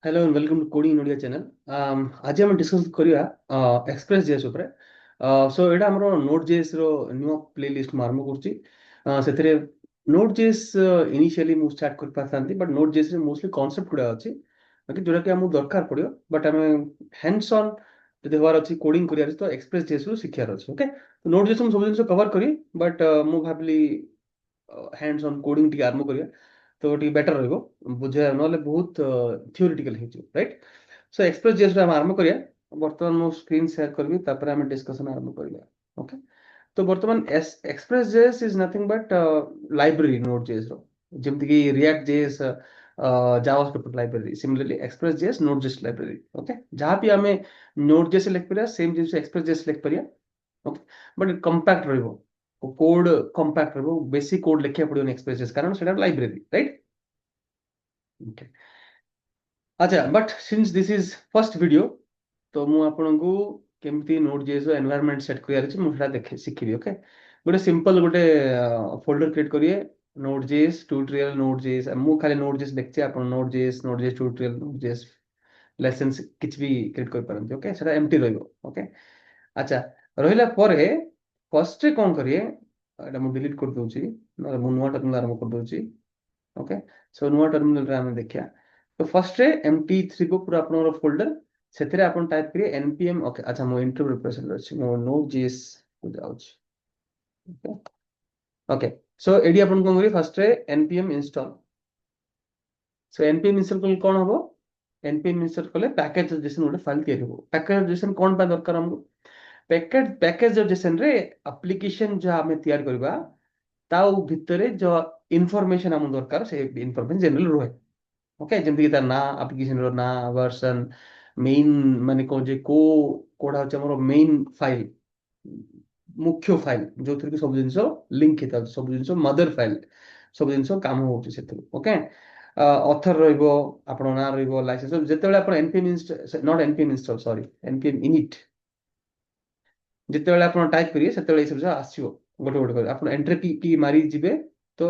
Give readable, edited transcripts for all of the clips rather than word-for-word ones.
Hello and welcome to coding नोडिया channel. आज हम डिस्कस करिया एक्सप्रेस जेएस ऊपर। सो एटा हमरो नोड जेएस रो न्यू प्लेलिस्ट में आरंभ करछि। सेथरे नोड जेएस इनिशियली मु स्टार्ट कर पाथांती, बट नोड जेएस रे मोस्टली कांसेप्ट गुडा अछि बाकी जोरा कि हमु दरकार पड़ियो, बट हमें हैंड्स ऑन जदि हवार अछि कोडिंग करिया तो एक्सप्रेस जेएस रो सिखियार अछि। ओके, तो नोड जेएस हम सब जिंस कवर करी, बट मु भाबली हैंड्स ऑन कोडिंग टी आरंभ करिया तो टी बेटर रहइबो बुझे, नले बहुत थियोरेटिकल हे राइट। सो एक्सप्रेस जेएस हम आरंभ करिया। वर्तमान मु स्क्रीन शेयर करबी तापर हम डिस्कशन आरंभ करिया। ओके, तो वर्तमान Express JS is nothing but library Node JS रो, जेमति कि React JS JavaScript library, similarly Express JS Node JS library. Okay, जहां भी हमें नोड जेएस लिख परिया सेम जिंस एक्सप्रेस जेएस लिख परिया। ओके, बट कंपैक्ट रहइबो, कोड कंपैक्ट रहइबो, बेसिक कोड लिखिया पड़ियो एक्सप्रेस जेएस कारण सेटा लाइब्रेरी राइट। ओके, अच्छा, but since this is first video तो मु आपनको केमती नोड जेएस एनवायरनमेंट सेट करियार अछि मुझा देखे सिखिबी। ओके, गोटे सिंपल गोटे फोल्डर क्रिएट करिए, Node JS tutorial Node JS. मु खाली नोड जेएस लिखछि, आपण Node JS tutorial Node JS lessons किछ भी क्रिएट कर परंती। ओके, सेटा एम्प्टी रहइबो। ओके, अच्छा, रहिला परे फर्स्ट रे कोन करिए, एटा मु डिलीट कर दोछि, न मु नुवा टर्मिनल आरंभ कर दोछि। ओके, सो नुआ टर्मिनल रे हमें देखिया तो फर्स्ट रे mt3 को पूरा आपन फोल्डर सेथिरे आपन टाइप करिए npm। ओके, अच्छा मो इंटर प्रिपरेशन अछि, मो node.js को जाउछ। ओके, ओके, सो एडी आपन कोन करिए फर्स्ट रे npm इंस्टॉल। सो npm इंस्टॉल कल कोन हबो, npm इंस्टॉल कले पैकेज जेसन गोटे फाइल तयार हबो। पैकेज जेसन कोन पा दरकार हमको, पैकेज जेसन रे एप्लीकेशन जो हमें तैयार करबा ताऊ भितरे जो इन्फॉर्मेशन हम दरकार से इन्फॉर्मेशन जनरल रहे। ओके, जमती तार ना एप्लिकेशन रो ना वर्जन मेन माने को जे कोडा होचे हमरो मेन फाइल, मुख्य फाइल जो थि सब जिंस लिंक हेता, सब जिंस मदर फाइल, सब जिंस काम होचे सेते। ओके, ऑथर रहइबो, आपन ना रहइबो, लाइसेंस जेतेबेले आपन npm install, not npm install, sorry npm init जेतेबेले आपन टाइप करिए सेतेबेले सब आसीबो गोटे गोटे कर आपन एंटर की मारी जिबे तो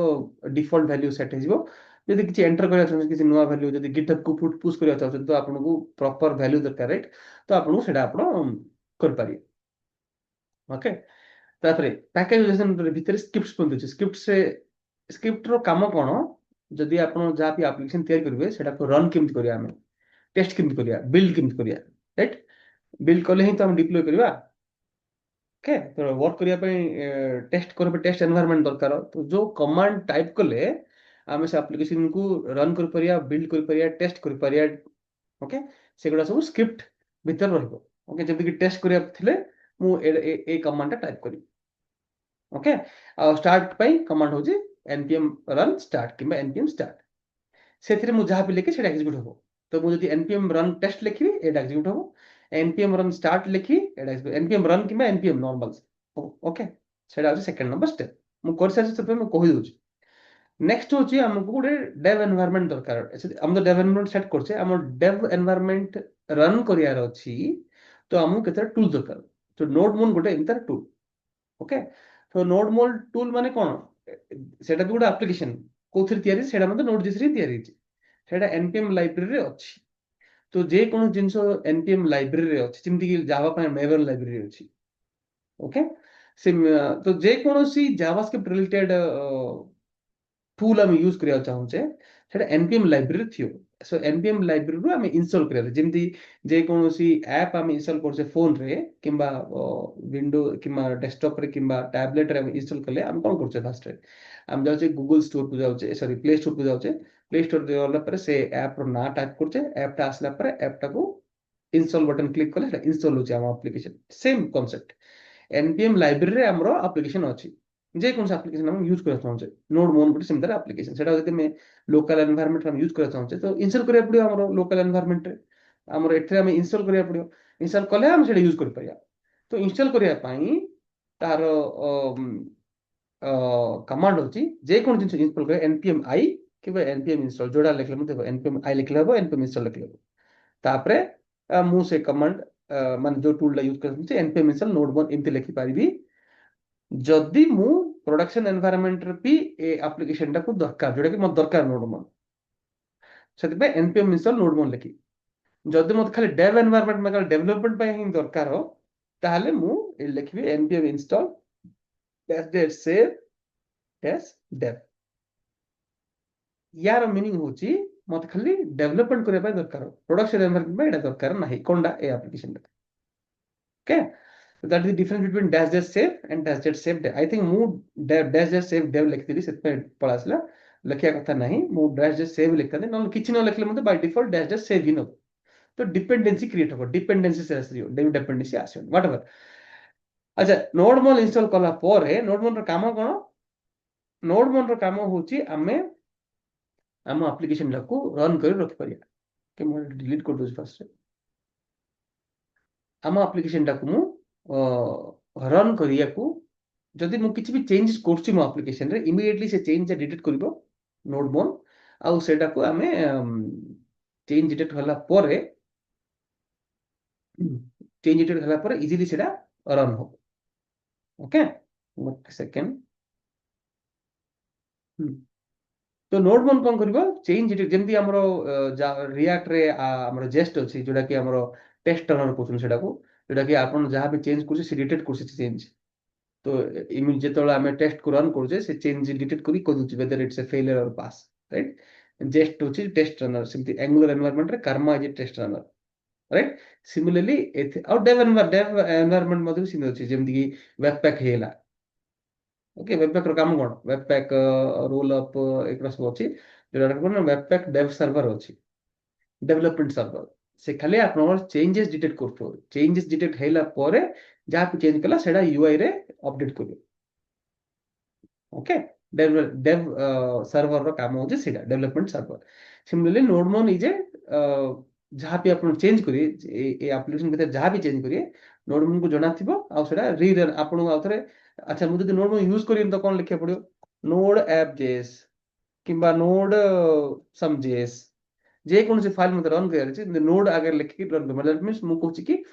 डिफॉल्ट वैल्यू सेट हेजिबो। यदि किछि एंटर करिया चाहते किछि नुवा वैल्यू जदि गिटहब को पुट पुश करिया चाहते तो आपन को प्रॉपर वैल्यू दरकार राइट, तो आपन को सेटा आपन कर पारिए। ओके, तापरे पैकेज जेसन भीतर स्क्रिप्ट्स पन छै, स्क्रिप्ट से स्क्रिप्ट रो काम कोन, जदि आपन जा भी एप्लीकेशन तैयार करबे सेटा को रन केमति करिया, हमें टेस्ट केमति करिया, बिल्ड केमति करिया राइट। बिल्ड कले ही तो हम डिप्लॉय करबा। ओके, तो वर्क करिया टेस्ट करबे, टेस्ट एनवायरनमेंट दरकार, तो जो कमांड टाइप कले आमे से एप्लीकेशन को रन कर परिया, बिल्ड कर परिया, टेस्ट कर परिया। ओके, सेगुडा सब स्क्रिप्ट भीतर रहइबो। ओके, जब कि टेस्ट करिया थिले मु ए कमांड टाइप करी। ओके, आ स्टार्ट पई कमांड होजी npm रन स्टार्ट किबा npm स्टार्ट, सेथिरे मु जहा पे लेके सेटा एग्जीक्यूट होबो। तो मु जदि npm रन टेस्ट लिखी एटा एग्जीक्यूट होबो, npm रन स्टार्ट लिखी एटा एग्जीक्यूट, npm रन किबा npm नॉर्मल। ओके, सेटा होची सेकंड नंबर स्टेप मु कर सारी से मैं कहि दोची। नेक्स्ट होची हमको गोटे डेव एनवायरनमेंट दरकार। हम तो डेव एनवायरनमेंट सेट करछे, हम डेव एनवायरनमेंट रन करियार अछि तो हमको केते टूल दरकार। तो नोडमोन गोटे इंटर टूल। ओके, तो नोडमोन टूल माने कोन, सेटा भी गोटे एप्लीकेशन कोथि तयारी, सेटा मतलब नोड जेस रे तयारी छि, सेटा npm लाइब्रेरी रे अछि। तो जे कोनो जिंस npm लाइब्रेरी रे अछि, जेमति कि जावा पे मेवन लाइब्रेरी अछि। ओके, से तो जे कोनो सी जावास्क्रिप्ट रिलेटेड टूल हम यूज करिया चाहू छे सेटा npm लाइब्रेरी थियो। सो npm लाइब्रेरी रो हम इंस्टॉल करिया, जेमति जे कोनो सी ऐप हम इंस्टॉल करछे फोन रे किबा विंडो किबा डेस्कटॉप रे किबा टैबलेट रे हम इंस्टॉल करले हम कोन करछे, फास्ट रे हम जाउछे गूगल स्टोर को जाउछे, सॉरी प्ले स्टोर को जाउछे। प्ले स्टोर रे वाला पर से ऐप रो ना टाइप करछे, ऐप टा आसला पर ऐप टा को इंस्टॉल बटन क्लिक करले सेटा इंस्टॉल होचे हम application. Same concept npm library रे हमरो एप्लीकेशन अछि, जे कोन सा एप्लीकेशन हम यूज करत चाहू छे नोड मोन गुटे सिमिलर एप्लीकेशन, सेटा जदि मैं लोकल एनवायरनमेंट हम यूज करत चाहू छे तो इंस्टॉल करिया पड़ियो हमरो लोकल एनवायरनमेंट रे, हमरो एथे हम इंस्टॉल करिया पड़ियो। इंस्टॉल कले हम सेटा यूज कर परिया। तो इंस्टॉल करिया पई तार कमांड होची, जे कोन जिंस इंस्टॉल करे npm i कि npm इंस्टॉल जोड़ा लिखले मते npm i लिखले हो, npम इंस्टॉल लिखले हो। तापरे मु से कमांड मान जो टूल ला यूज करछी npm इंस्टॉल नोडमोन एमति लिखि पारिबी जदि मु प्रोडक्शन एनवायरनमेंट रे भी ए एप्लीकेशन टा को दरकार, जोटा कि मत दरकार नोडमोन, सेति पे npm इंस्टॉल नोडमोन लिखि। जदि मत खाली डेव एनवायरनमेंट में खाली डेवलपमेंट पे ही दरकार हो ताहले मु लिखबी npm install dash save dash dev यार मीनिंग होची मत खाली डेवलपमेंट करबा दरकार प्रोडक्शन एनवायरनमेंट में एटा दरकार नाही कोंडा ए application okay so that is the difference between dash dash save and dash dash save dev I think mu dash dash save dev लिखती से पे पड़ा असला लिखिया कथा नहीं मु dash dash save लिखता दे न किछि न लिखले मते by default dash dash save ही न तो डिपेंडेंसी क्रिएट हो डिपेंडेंसी से आसियो डिपेंडेंसी आसियो व्हाटएवर अच्छा नोडमोन इंस्टॉल कला परे नोडमोन रो काम कोन नोडमोन रो काम होची आमे हम एप्लीकेशन को रन कर रख परिया कि मु डिलीट कर दो फर्स्ट हम एप्लीकेशन को मु रन करिया को जदि मु किछि भी चेंजेस करछि मो एप्लीकेशन रे इमीडिएटली से चेंज डिलीट करबो नोडमोन आउ सेटा को हमें चेंज डिलीट होला परे चेंज डिलीट होला परे इजीली सेटा रन हो ओके 1 सेकंड तो नोडमोन कोन करबो चेंज डिलीट जेमति हमरो रिएक्ट रे हमरो जेस्ट अछि जोडा कि हमरो टेक्स्ट टर्नर कोछन सेटा को जोडा कि आपण जहां भी चेंज करछि से डिलीट करछि चेंज तो इमेज जेतोला हमें टेस्ट को रन करू से चेंज डिलीट करी को दउछि वेदर इट्स अ फेलियर और पास राइट जेस्ट होछि test runner simply Angular environment रे Karma is test runner right similarly और डेव एनवायरनमेंट मध्ये सिमिलर होछि जेमति कि वेब पैक हेला ओके वेब पैक रो काम कोन वेब पैक रोल अप एकरा सब होछि जोडा कोन वेब पैक डेव सर्वर होछि डेवलपमेंट सर्वर से खाली आपन चेंजेस डिटेक्ट करथो चेंजेस डिटेक्ट हेला परे जहा पे चेंज कला सेडा यूआई रे अपडेट करियो ओके डेव सर्वर रो काम हो जे सेटा development server similarly नोडमोन is a जहां पे आपण चेंज करिए ए एप्लीकेशन भीतर जहां भी चेंज करिए नोडमोन को जणा थिबो आ सेटा रीरन आपण आउथरे अच्छा मु जदि नोडमोन यूज करियन तो कोन लिखे पड़ियो नोड ऐप जेएस किंबा नोड सम जेएस जे कोन से फाइल मते रन करियर छै नोड आगे लिख के रन मतलब दैट मींस मु कहूची कि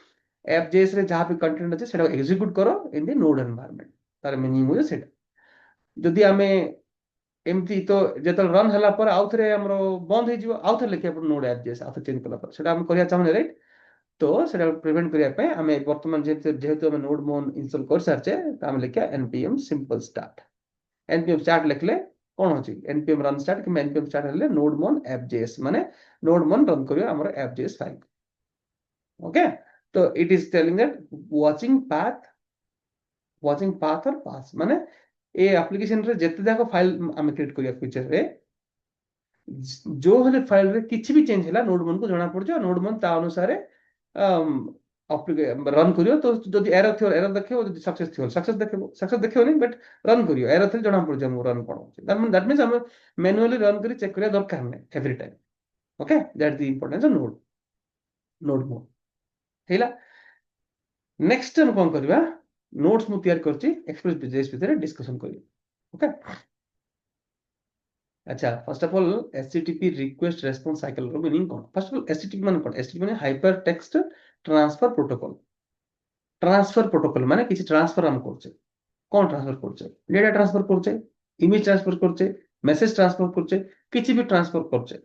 ऐप जेएस रे जहां पे कंटेंट अछि सेटा एग्जीक्यूट करो इन द नोड एनवायरनमेंट तार मीनिंग हो सेटा जदि आमे एमती तो जेतल रन हला पर आउथरे हमरो बंद हे जिवो आउथरे लिखे पर नोड ऐप जेएस आउथरे चेंज कला पर सेटा हम करिया चाहने राइट तो सेटा प्रिवेंट करिया पे हमें वर्तमान जेहेतु हमें नोड मोन इंस्टॉल कर सारचे त हम लिखिया npm simple start npm start लिखले कोन होची npm रन स्टार्ट कि npm स्टार्ट हले नोड मोन ऐप जेएस माने नोड मोन रन करियो हमरो ऐप जेएस फाइल ओके तो it is telling that watching path और पास माने ए एप्लीकेशन रे जेते जाको फाइल हम क्रिएट करिया फ्यूचर रे जो हले फाइल रे किछि भी चेंज हला नोड मोन को जणा पड़ जो नोड मोन ता अनुसार रन करियो तो जदि एरर थियो एरर देखियो जदि सक्सेस थियो सक्सेस देखियो नहीं बट रन करियो एरर थियो जणा पड़ जो रन कोन दैट मींस हम मैन्युअली रन करी चेक करिया दरकार नै every time okay that the importance of nodemon हेला नेक्स्ट हम कोन करबा नोट्स मु तैयार करछि एक्सप्रेस जेएस भितर डिस्कशन करी ओके अच्छा first of all HTTP request response cycle रो मीनिंग कोन फर्स्ट ऑफ ऑल एचटीटीपी माने कोन एचटीटीपी माने हाइपर टेक्स्ट ट्रांसफर प्रोटोकॉल माने किछि ट्रांसफर हम करछे कोन ट्रांसफर करछे डेटा ट्रांसफर करछे इमेज ट्रांसफर करछे मैसेज ट्रांसफर करछे किछि भी ट्रांसफर करछे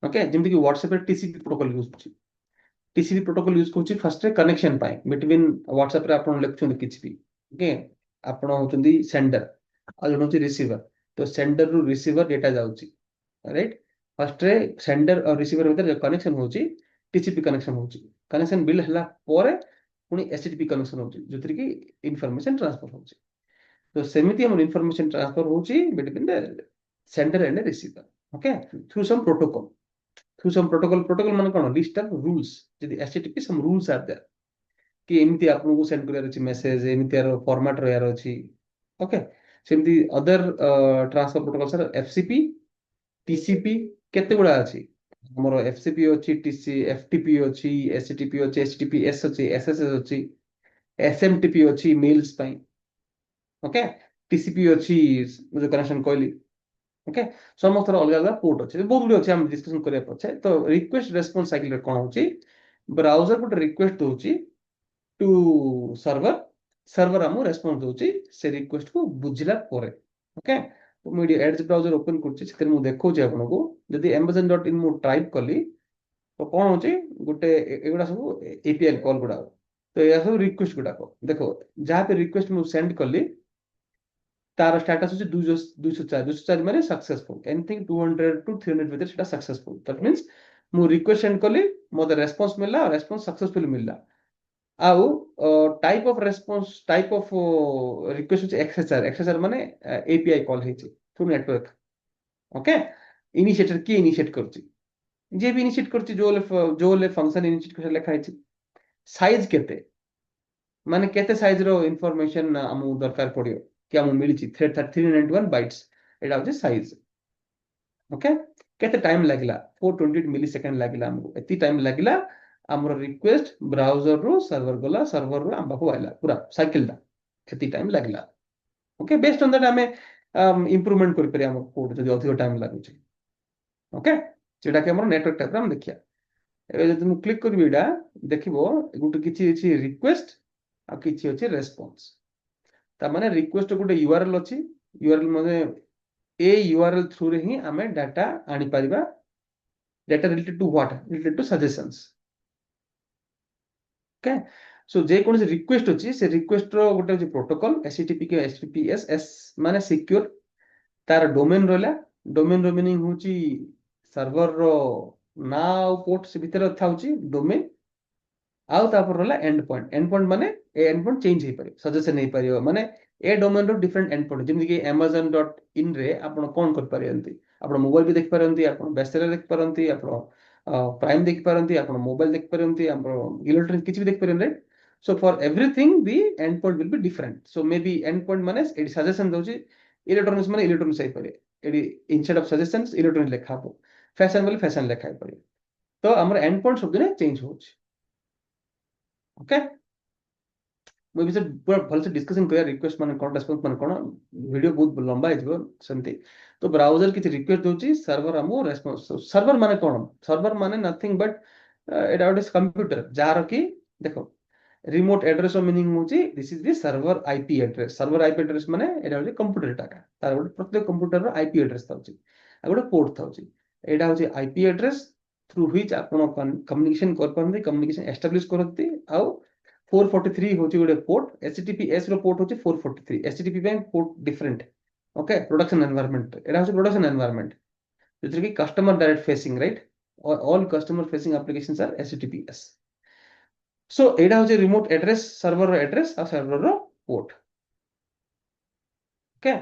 ओके जेमति कि व्हाट्सएप रे टीसीपी प्रोटोकॉल यूज करछी टीसीपी प्रोटोकॉल यूज करछी फर्स्ट रे कनेक्शन पाई बिटवीन व्हाट्सएप रे आपण लिखछन किछि भी ओके आपण होचंदी सेंडर आ जण होची रिसीवर तो सेंडर रु रिसीवर डेटा जाउची राइट फर्स्ट रे सेंडर और रिसीवर भीतर कनेक्शन होची टीसीपी कनेक्शन होची कनेक्शन बिल हला परे पुनी एचटीटीपी कनेक्शन होची जोतरी की इंफॉर्मेशन ट्रांसफर होची तो सेमिति हम इंफॉर्मेशन ट्रांसफर होची between the sender and receiver okay through some protocol माने कोन लिस्ट ऑफ रूल्स जदी HTTP some rules are there कि एमिति आपन को सेंड करियर अछि मेसेज एमिति यार फॉर्मेट रो यार अछि ओके सेमिति other transfer protocol sir FCP TCP केते गुडा अछि हमरो एफसीपी अछि टीसी एफटीपी अछि एचटीटीपी अछि एचटीटीपी एस अछि एसएसएस अछि एसएमटीपी अछि मेल्स पई ओके टीसीपी अछि जो कनेक्शन कहली ओके समस्त अलग अलग पोर्ट अछि बहुत गुडी अछि हम डिस्कशन करिया पछे तो रिक्वेस्ट रेस्पॉन्स साइकिल रे कोन होछि ब्राउजर को रिक्वेस्ट दोछि टू सर्वर हम रेस्पॉन्स दोछि से रिक्वेस्ट को बुझिला परे ओके तो मु एज ब्राउजर ओपन करछि सेते मु देखौ जे आपन को जदी amazon.in मु टाइप कली तो कौन होची गोटे एगुड़ा सब एपीआई कॉल गुड़ा तो ये सब रिक्वेस्ट गुड़ाक देखो जहाँ पे रिक्वेस्ट मु सेंड कली तार स्टेटस होची 204 माने सक्सेसफुल एनीथिंग 200 टू 300 भितर सेटा सक्सेसफुल दैट मींस मु रिक्वेस्ट सेंड कली मोते रेस्पॉन्स मिलला रेस्पॉन्स सक्सेसफुल मिलला आउ type of response type of request होची एक्सएसआर माने एपीआई कॉल हेची थ्रू नेटवर्क ओके इनिशिएटर की इनिशिएट करची जे भी इनिशिएट करची जो ले फंक्शन इनिशिएट कर लिखा हेची साइज केते माने केते साइज रो इंफॉर्मेशन हमु दरकार पड़ियो कि हमु मिलिची 391 बाइट्स एटा होची साइज ओके केते टाइम लागिला 428 मिली सेकंड लागिला हमको एती टाइम लागिला हमरो रिक्वेस्ट ब्राउजर रो सर्वर गला सर्वर रो हम पाखु आइला पूरा साइकिल दा एती टाइम लागिला ओके बेस्ड ऑन दैट हमें इंप्रूवमेंट करि परिया हमर कोड जदि अधिक टाइम लागुची ओके जेटा कि हमर नेटवर्क टाइप हम देखिया ଏବେ ଯଦି ମୁଁ କ୍ଲିକ୍ କରିବି ଏଇଟା ଦେଖିବ ଗୋଟେ କିଛି ଅଛି ରିକ୍ୱେଷ୍ଟ ଆଉ କିଛି ଅଛି ରେସ୍ପନ୍ସ ତା ମାନେ ରିକ୍ୱେଷ୍ଟ ଗୋଟେ ୟୁଆରଏଲ ଅଛି ୟୁଆରଏଲ ମାନେ ଏ ୟୁଆରଏଲ ଥ୍ରୁରେ ହିଁ ଆମେ ଡାଟା ଆଣିପାରିବା data related two what related two suggestions okay so ଯେକୌଣସି ରିକ୍ୱେଷ୍ଟ ଅଛି ସେ ରିକ୍ୱେଷ୍ଟର ଗୋଟେ ଅଛି ପ୍ରୋଟୋକଲ ଏଚଟିଟିପି କି ଏଚଟିଟିପିଏସ୍ ଏସ୍ ମାନେ ସିକ୍ୟୁର तार डोमेन रहा डोमेन रो मीनिंग होची सर्वर रो ना पोर्ट से भीतर था डोमेन आउ तापर रहा एंड पॉइंट माने ए एंड पॉइंट चेंज हो पारे सजेशन हो पारे माने ए डोमेन रो डिफरेंट एंड पॉइंट जेमि कि amazon.in रे आपण कोन कर पारंती आपण मोबाइल भी देख पारंती आपण बेस्टसेलर देख पारंती आपण प्राइम देख पारंती आपण मोबाइल देख पारंती आपण इलेक्ट्रॉनिक किछि भी देख पारन right so for everything the end point will be different so may be end point माने एडी सजेशन दोची इलेक्ट्रॉनिक्स माने इलेक्ट्रॉनिक्स हो पारे एडी इंस्टेड ऑफ सजेशंस इलेक्ट्रॉनिक लिखा हो फैशन वाले फैशन लिखा हो पारे तो हमर एंड पॉइंट सब दिन चेंज होची ओके मुझे विषय पूरा भलसे डिस्कशन करिया रिक्वेस्ट माने कोन रेस्पॉन्स माने कोन वीडियो बहुत लंबा है सेमती तो ब्राउजर किछि रिक्वेस्ट दोची सर्वर हमो रेस्पॉन्स सर्वर माने कोन सर्वर माने नथिंग बट एटा गोटे कंप्यूटर जार की देखो रिमोट एड्रेस मीनिंग होची this is the server IP address माने एटा होची कंप्यूटर टाका तार गोटे प्रत्येक कंप्यूटर रो आईपी एड्रेस थाउची आ गोटे पोर्ट थाउची एटा होची आईपी एड्रेस थ्रू व्हिच आपण कम्युनिकेशन कर पारंती कम्युनिकेशन एस्टैब्लिश करती आउ 443 होची गोटे पोर्ट एचटीटीपीएस रो पोर्ट होची 443 एचटीटीपी पे port different okay production environment एटा होची प्रोडक्शन एनवायरनमेंट जेतरे कि customer direct facing right all customer facing applications are HTTPS so एटा होची रिमोट एड्रेस सर्वर रो एड्रेस आ सर्वर रो पोर्ट ओके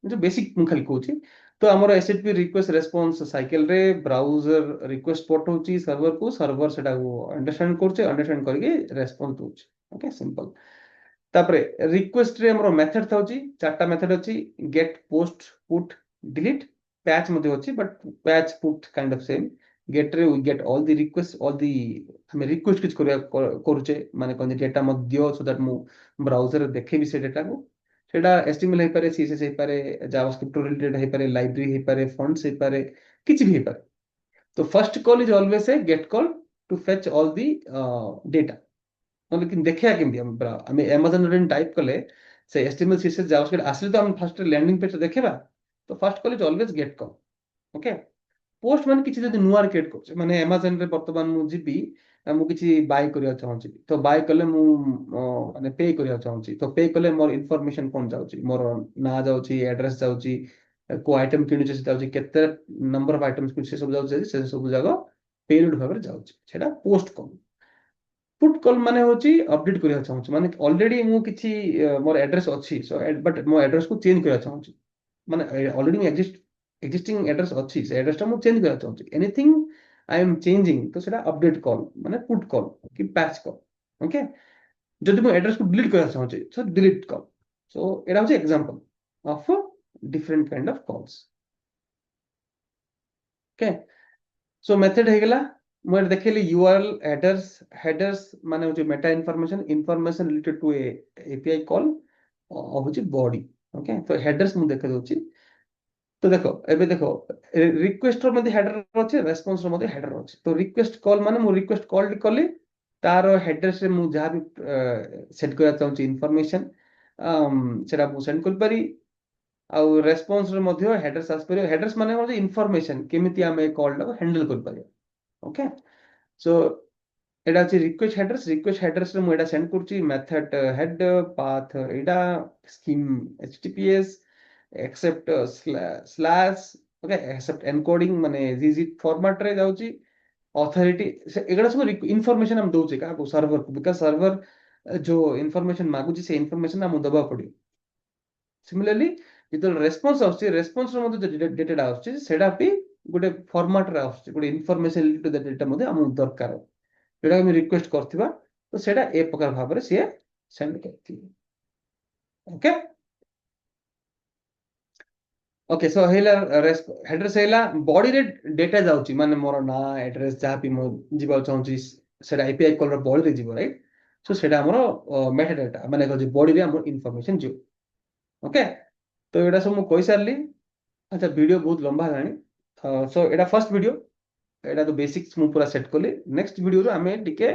जो बेसिक मु खाली कहूची तो हमर एचटीटीपी रिक्वेस्ट रेस्पॉन्स साइकिल रे ब्राउजर रिक्वेस्ट पोर्ट होची सर्वर को सर्वर सेटा को अंडरस्टैंड करचे अंडरस्टैंड करके रेस्पॉन्स दोची ओके सिंपल तापरे रिक्वेस्ट रे हमर मेथड थाउची चारटा मेथड अछि get post put delete patch मध्ये अछि but patch put kind of same get रे we get all the request all the हमें रिक्वेस्ट किछ करूचे माने कोन डेटा मध्ये सो दैट मु ब्राउजर देखे भी से डेटा को सेटा एचटीएमएल हे पारे सीएसएस हे पारे जावास्क्रिप्ट रिलेटेड हे पारे लाइब्रेरी हे पारे फॉन्ट्स हे पारे किछ भी हे पारे तो first call is always a get call to fetch all the data लेकिन देखिया केमती हम Amazon रे टाइप कले से एचटीएमएल सीएसएस जावास्क्रिप्ट आसले तो हम फर्स्ट लैंडिंग पेज देखिबा तो first call is always get call okay post मान किछि जदि नुआर क्रिएट करछ माने Amazon रे वर्तमान मु जिबी मु किछि बाय करिया चाहूची तो बाय कले मु माने पे करिया चाहूची तो पे कले मोर इंफॉर्मेशन कोन जाउची मोर ना जाउची एड्रेस जाउची को आइटम किनुचे से जाउची केते नंबर ऑफ आइटम्स कुछ से सब जाउची से सब जगह पेलोड भाबरे जाउची सेटा पोस्ट कॉल पुट कॉल माने होची अपडेट करिया चाहूची माने ऑलरेडी मु किछि मोर एड्रेस अछि सो बट मो एड्रेस को चेंज करिया चाहूची माने ऑलरेडी मी एक्जिस्टिंग एड्रेस अछि से एड्रेस टा मु चेंज करिया चाहूची एनीथिंग आई एम चेंजिंग तो सेटा अपडेट कॉल माने पुट कॉल कि पैच कॉल ओके जदि मु एड्रेस को डिलीट करिया चाहूची सो डिलीट कॉल सो एटा होची example of different kind of calls okay so method हे गेला मोर देखले यूआरएल हेडर्स माने होची meta information related to a API call होची बॉडी ओके तो हेडर्स मु देख दोची तो देखो एबे देखो रिक्वेस्ट रो मध्ये हेडर अछि रेस्पॉन्स रो मध्ये हेडर अछि तो रिक्वेस्ट कॉल माने मु रिक्वेस्ट कॉल कले तार हेडर से मु जहा भी सेट करा चाहूची इंफॉर्मेशन सेटा मु सेंड कर पारी आ रेस्पॉन्स रो मध्ये हेडर्स आस पारे हेडर्स माने हो इंफॉर्मेशन केमिति हमें कॉल ला हैंडल कर पारे ओके सो एटा अछि रिक्वेस्ट हेडर्स रे मु एटा सेंड करछि मेथड हेड पाथ एटा scheme HTTPS accept slash okay accept encoding माने जी फॉर्मेट रे जाउछि ऑथोरिटी एगुड़ा सब इनफॉरमेशन हम दउछे का सर्वर को बिकॉज़ सर्वर जो इनफॉरमेशन मागुछि से इनफॉरमेशन हम दबा पड़ी सिमिलरली जेतल रेस्पॉन्स आउछि रेस्पॉन्स रो मध्ये जो डेटा आउछि सेडा भी गोटे फॉर्मेट रे आउछि गोटे information related to the data मध्ये हम दरकार जोटा हम रिक्वेस्ट करथिबा तो सेटा ए प्रकार भाबरे से सेंड करथि ओके ओके सो हेला हेडर हेला बॉडी रे डेटा जाउची माने मोर ना एड्रेस जहा भी मो जीवा चाहूची सेटा एपीआई कॉल रो बॉडी रे जीवो राइट सो सेटा हमरो मेटा डाटा माने को बॉडी रे हमर इंफॉर्मेशन जो ओके तो एटा सब मु कहि सारली अच्छा वीडियो बहुत लंबा हेलानी सो एटा फर्स्ट वीडियो एटा तो बेसिक्स मु पूरा सेट करली नेक्स्ट वीडियो रो हमें टिके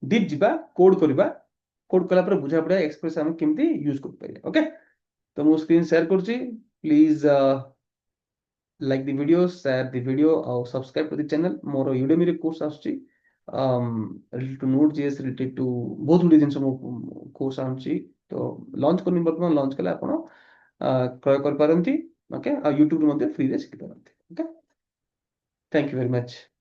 डीप जीवा कोड करबा कोड कला पर बुझा पड़ा एक्सप्रेस हम केमती यूज कर पाइले ओके तो मु स्क्रीन शेयर करची please like the video, share the video, or subscribe to the channel. More Udemy रे course आସୁଛି related to Node.js related to ବହୁତ ଗୁଡ଼ିଏ ଜିନିଷ ମୋ କୋର୍ସ ଆସୁଛି ତ ଲଞ୍ଚ କରିନି ବର୍ତ୍ତମାନ ଲଞ୍ଚ କଲେ ଆପଣ କ୍ରୟ କରିପାରନ୍ତି ଓକେ ଆଉ ୟୁଟ୍ୟୁବରେ ମଧ୍ୟ ଫ୍ରିରେ ଶିଖିପାରନ୍ତି okay thank you very much